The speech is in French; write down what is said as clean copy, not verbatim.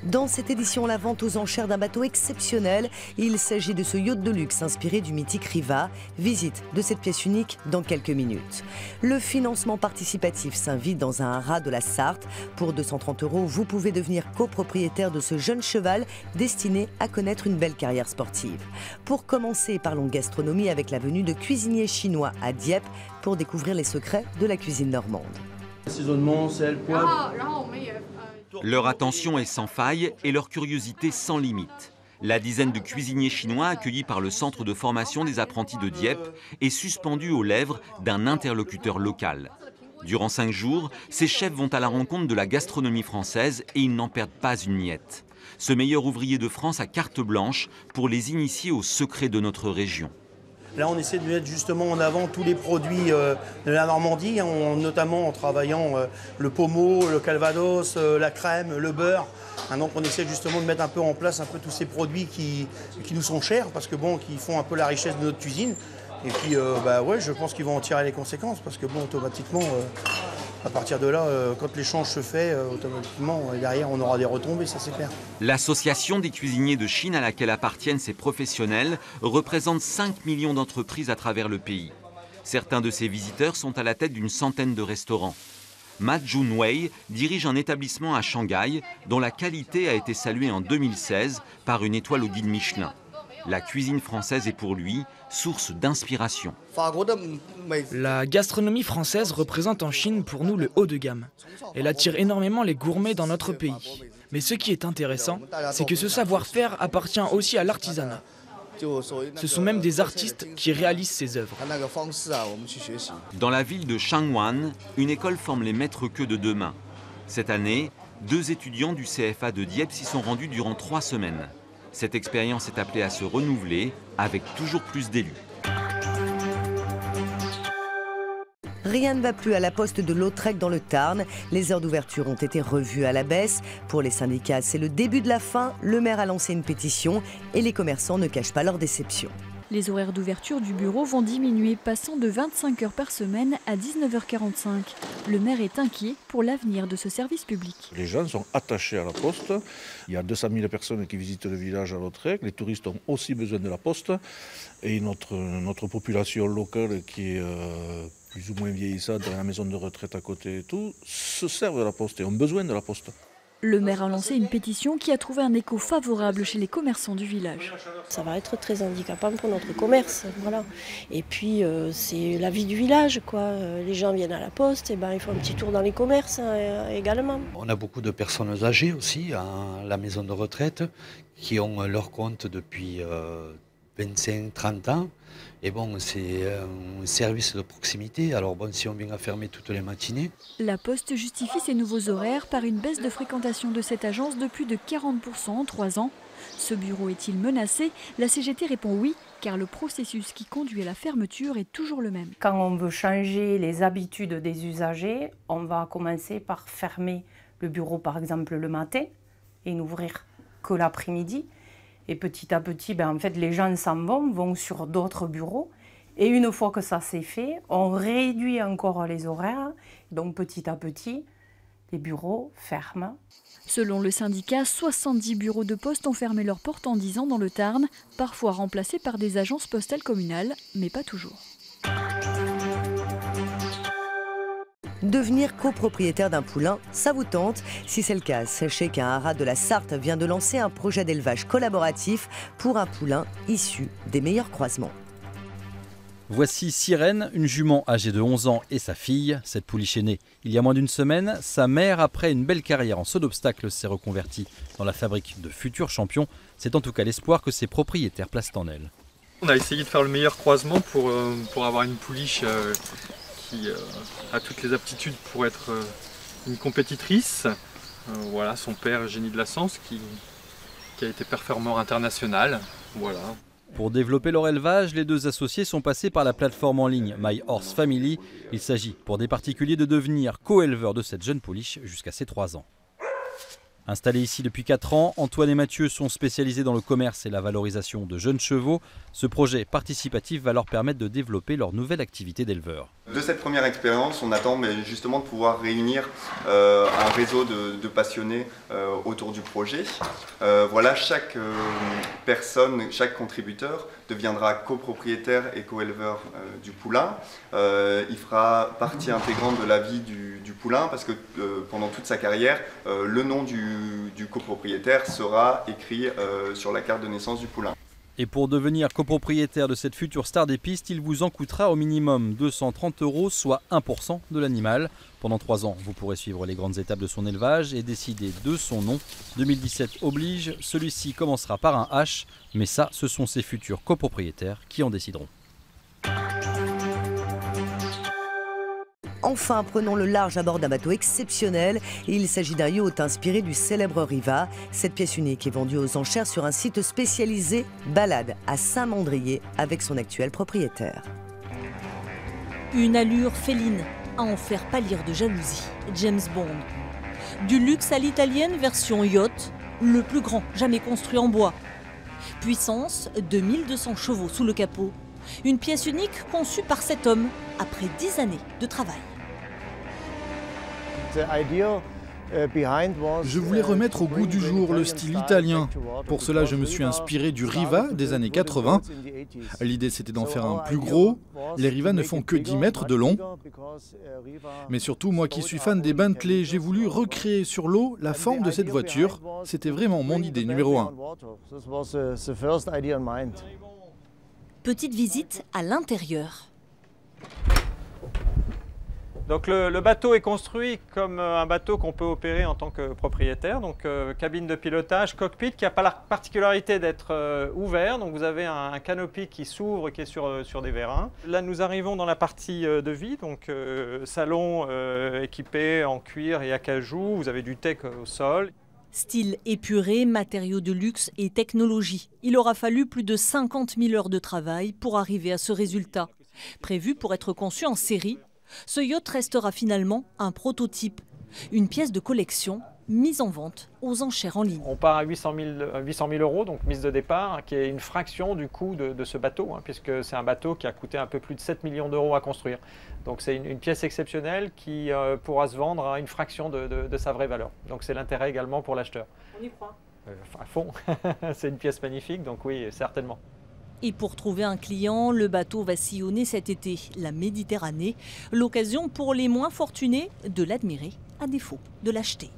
Dans cette édition, la vente aux enchères d'un bateau exceptionnel. Il s'agit de ce yacht de luxe inspiré du mythique Riva. Visite de cette pièce unique dans quelques minutes. Le financement participatif s'invite dans un haras de la Sarthe. Pour 230 €, vous pouvez devenir copropriétaire de ce jeune cheval destiné à connaître une belle carrière sportive. Pour commencer, parlons gastronomie avec la venue de cuisiniers chinois à Dieppe pour découvrir les secrets de la cuisine normande. Assaisonnement, sel, poivre. Leur attention est sans faille et leur curiosité sans limite. La dizaine de cuisiniers chinois accueillis par le centre de formation des apprentis de Dieppe est suspendue aux lèvres d'un interlocuteur local. Durant 5 jours, ces chefs vont à la rencontre de la gastronomie française et ils n'en perdent pas une miette. Ce meilleur ouvrier de France a carte blanche pour les initier aux secrets de notre région. Là, on essaie de mettre justement en avant tous les produits de la Normandie, notamment en travaillant le pommeau, le calvados, la crème, le beurre. Donc on essaie justement de mettre un peu en place tous ces produits qui nous sont chers, parce que qui font un peu la richesse de notre cuisine. Et puis, ouais, je pense qu'ils vont en tirer les conséquences, parce que automatiquement, à partir de là, quand l'échange se fait, automatiquement, derrière, on aura des retombées, ça c'est clair. L'association des cuisiniers de Chine à laquelle appartiennent ces professionnels représente 5 millions d'entreprises à travers le pays. Certains de ces visiteurs sont à la tête d'une centaine de restaurants. Ma Junwei dirige un établissement à Shanghai dont la qualité a été saluée en 2016 par une étoile au guide Michelin. La cuisine française est pour lui source d'inspiration. La gastronomie française représente en Chine pour nous le haut de gamme. Elle attire énormément les gourmets dans notre pays. Mais ce qui est intéressant, c'est que ce savoir-faire appartient aussi à l'artisanat. Ce sont même des artistes qui réalisent ces œuvres. Dans la ville de Shangwan, une école forme les maîtres-queux de demain. Cette année, 2 étudiants du CFA de Dieppe s'y sont rendus durant 3 semaines. Cette expérience est appelée à se renouveler avec toujours plus d'élus. Rien ne va plus à la poste de Lautrec dans le Tarn. Les heures d'ouverture ont été revues à la baisse. Pour les syndicats, c'est le début de la fin. Le maire a lancé une pétition et les commerçants ne cachent pas leur déception. Les horaires d'ouverture du bureau vont diminuer, passant de 25 heures par semaine à 19h45. Le maire est inquiet pour l'avenir de ce service public. Les gens sont attachés à la poste. Il y a 200 000 personnes qui visitent le village à Lautrec. Les touristes ont aussi besoin de la poste. Et notre population locale qui est plus ou moins vieillissante, dans la maison de retraite à côté et tout, se servent de la poste et ont besoin de la poste. Le maire a lancé une pétition qui a trouvé un écho favorable chez les commerçants du village. Ça va être très handicapant pour notre commerce, voilà. Et puis c'est la vie du village, quoi. Les gens viennent à la poste, et ils font un petit tour dans les commerces également. On a beaucoup de personnes âgées aussi à la maison de retraite qui ont leur compte depuis 25-30 ans. Et c'est un service de proximité. Alors si on vient à fermer toutes les matinées. La Poste justifie ces nouveaux horaires par une baisse de fréquentation de cette agence de plus de 40% en 3 ans. Ce bureau est-il menacé? La CGT répond oui, car le processus qui conduit à la fermeture est toujours le même. Quand on veut changer les habitudes des usagers, on va commencer par fermer le bureau par exemple le matin et n'ouvrir que l'après-midi. Et petit à petit, en fait, les gens s'en vont sur d'autres bureaux. Et une fois que ça s'est fait, on réduit encore les horaires. Donc petit à petit, les bureaux ferment. Selon le syndicat, 70 bureaux de poste ont fermé leurs portes en 10 ans dans le Tarn, parfois remplacés par des agences postales communales, mais pas toujours. Devenir copropriétaire d'un poulain, ça vous tente? Si c'est le cas, sachez qu'un haras de la Sarthe vient de lancer un projet d'élevage collaboratif pour un poulain issu des meilleurs croisements. Voici Sirène, une jument âgée de 11 ans et sa fille. Cette pouliche est née il y a moins d'une semaine. Sa mère, après une belle carrière en saut d'obstacles, s'est reconvertie dans la fabrique de futurs champions. C'est en tout cas l'espoir que ses propriétaires placent en elle. On a essayé de faire le meilleur croisement pour avoir une pouliche qui a toutes les aptitudes pour être une compétitrice. Voilà, son père, Génie de la Sens, qui a été performeur international. Voilà. Pour développer leur élevage, les 2 associés sont passés par la plateforme en ligne My Horse Family. Il s'agit pour des particuliers de devenir co-éleveurs de cette jeune pouliche jusqu'à ses 3 ans. Installés ici depuis 4 ans, Antoine et Mathieu sont spécialisés dans le commerce et la valorisation de jeunes chevaux. Ce projet participatif va leur permettre de développer leur nouvelle activité d'éleveur. De cette première expérience, on attend justement de pouvoir réunir un réseau de passionnés autour du projet. Voilà, chaque personne, chaque contributeur deviendra copropriétaire et co-éleveur du poulain. Il fera partie intégrante de la vie du poulain parce que pendant toute sa carrière, le nom du copropriétaire sera écrit sur la carte de naissance du poulain. Et pour devenir copropriétaire de cette future star des pistes, il vous en coûtera au minimum 230 €, soit 1% de l'animal. Pendant 3 ans, vous pourrez suivre les grandes étapes de son élevage et décider de son nom. 2017 oblige, celui-ci commencera par un H, mais ça, ce sont ses futurs copropriétaires qui en décideront. Enfin, prenons le large à bord d'un bateau exceptionnel. Il s'agit d'un yacht inspiré du célèbre Riva. Cette pièce unique est vendue aux enchères sur un site spécialisé Balade à Saint-Mandrier avec son actuel propriétaire. Une allure féline à en faire pâlir de jalousie. James Bond. Du luxe à l'italienne version yacht, le plus grand jamais construit en bois. Puissance, 2200 chevaux sous le capot. Une pièce unique conçue par cet homme après 10 années de travail. Je voulais remettre au goût du jour le style italien. Pour cela, je me suis inspiré du Riva des années 80. L'idée, c'était d'en faire un plus gros. Les Riva ne font que 10 mètres de long. Mais surtout, moi qui suis fan des Bentley, j'ai voulu recréer sur l'eau la forme de cette voiture. C'était vraiment mon idée numéro 1. Petite visite à l'intérieur. Donc le bateau est construit comme un bateau qu'on peut opérer en tant que propriétaire. Donc cabine de pilotage, cockpit qui n'a pas la particularité d'être ouvert. Donc vous avez un canopy qui s'ouvre, qui est sur des vérins. Là nous arrivons dans la partie de vie, donc salon équipé en cuir et acajou. Vous avez du teak au sol. Style épuré, matériaux de luxe et technologie. Il aura fallu plus de 50 000 heures de travail pour arriver à ce résultat. Prévu pour être conçu en série, ce yacht restera finalement un prototype, une pièce de collection mise en vente aux enchères en ligne. On part à 800 000 €, donc mise de départ, qui est une fraction du coût de ce bateau, puisque c'est un bateau qui a coûté un peu plus de 7 millions d'euros à construire. Donc c'est une pièce exceptionnelle qui pourra se vendre à une fraction de sa vraie valeur. Donc c'est l'intérêt également pour l'acheteur. On y croit. À fond, c'est une pièce magnifique, donc oui, certainement. Et pour trouver un client, le bateau va sillonner cet été la Méditerranée. L'occasion pour les moins fortunés de l'admirer, à défaut de l'acheter.